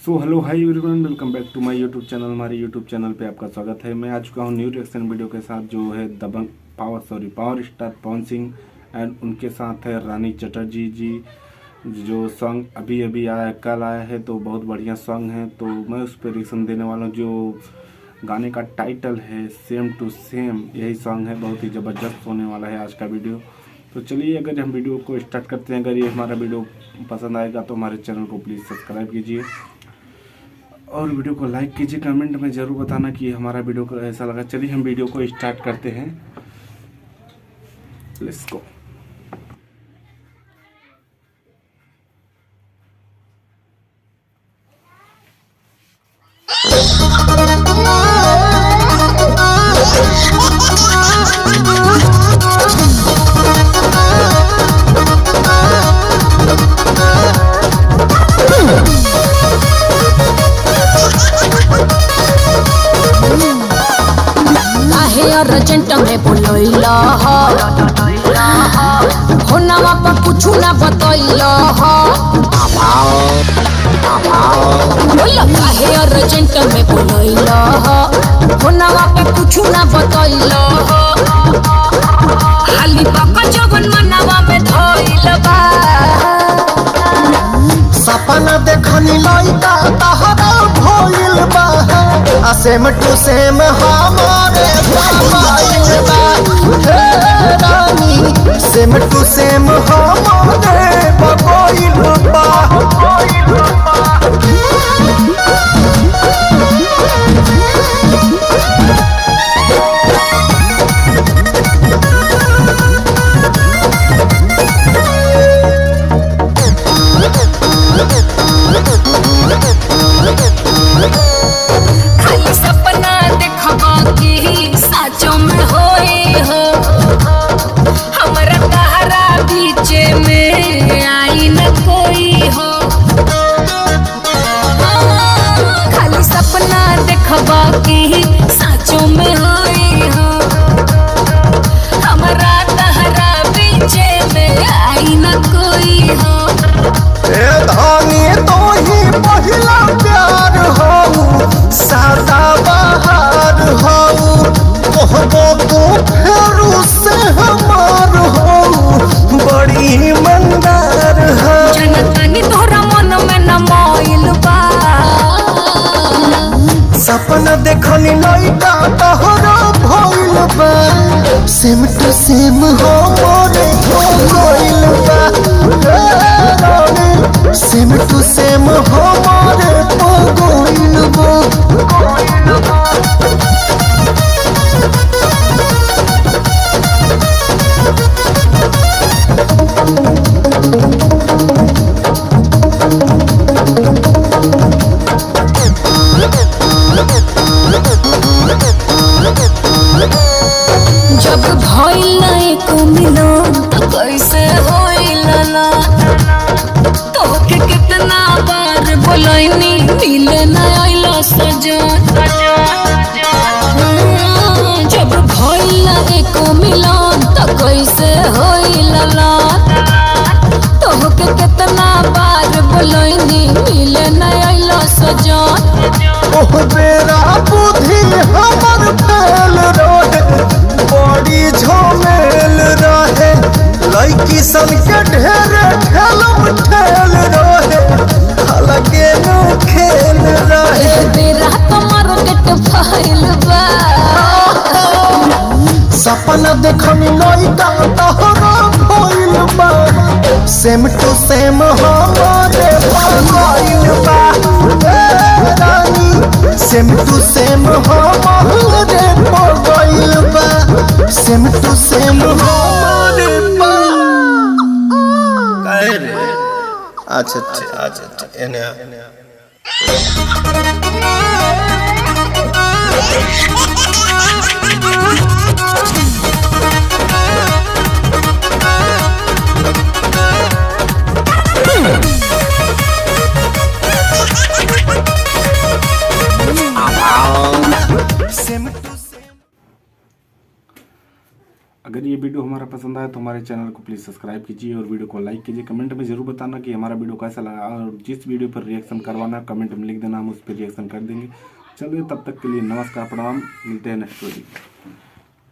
So hello hi everyone, welcome back to my YouTube channel. हमारे YouTube channel पे आपका स्वागत है। मैं आ चुका हूँ न्यू रिएक्शन वीडियो के साथ, जो है दबंग power star Pawan Singh and उनके साथ है रानी चटर्जी जी। जो सॉन्ग अभी अभी आया, कल आया है, तो बहुत बढ़िया सॉन्ग है। तो मैं उस पर रिएक्शन देने वाला हूँ। जो गाने का टाइटल है सेम टू सेम, यही सॉन्ग है। बहुत ही ज़बरदस्त होने वाला है आज का वीडियो। तो चलिए, अगर हम वीडियो को स्टार्ट करते हैं। अगर ये हमारा वीडियो पसंद आएगा तो हमारे चैनल को प्लीज़ सब्सक्राइब कीजिए और वीडियो को लाइक कीजिए। कमेंट में ज़रूर बताना कि हमारा वीडियो को ऐसा लगा। चलिए हम वीडियो को स्टार्ट करते हैं। Let's go. अर्जेंट में बोलैला हो नवा पर कुछ ना बतैला काहे अर्जेंट में बोलैला हो नवा पर कुछ ना बतैला खाली पक्का जवन मनवा में धइल बा सपना देखनी लइका तहरा भइल बा सेम टू सेम हमारे मोबाइल बा हे रानी सेम टू सेम हमारे मोबाइल बा साचों में होई हो हमारा तहरा बीचे में आई न कोई हो। ए धानी तो ही पहिला प्यार हो सादा बहार हो कहबो तो फेरू से हमार हो बड़ी मंदार हो। जनतानी तोहरा मन में न मोइल बा सपना देखनी लइका तहरा भइल बा सेम टू सेम हमारे मोबाइल बा हे रानी सेम टू सेम हमारे मोबाइल बा। जब भइल एक मिलन तो कैसे होइल ना तोहके कितना बार बोलैनी मिले न आइला सजन। जब भइल एक मिलन तो कैसे होइल ना तोहके कितना बार बोलैनी मिले न आइला सजन। ओह बेरा बुद्धि हमर फेल रहे बड़ी झमेल रहे लड़की सन के ढेर ठेलम ठेल रहे अलगे न खेल रहे बेरा तुम्हार गेट फाइल बा सपना देखनी लइका तहरा भइल बा सेम टू सेम हमारे मोबाइल बा हे रानी सेम टू सेम हमारे मोबाइल बा सेम टू सेम हमारे बा। काहे रे अच्छा एने अगर ये वीडियो हमारा पसंद आया तो हमारे चैनल को प्लीज़ सब्सक्राइब कीजिए और वीडियो को लाइक कीजिए। कमेंट में ज़रूर बताना कि हमारा वीडियो कैसा लगा, और जिस वीडियो पर रिएक्शन करवाना कमेंट में लिख देना, हम उस पर रिएक्शन कर देंगे। चलिए तब तक के लिए नमस्कार, प्रणाम, मिलते हैं नेक्स्ट वीडियो।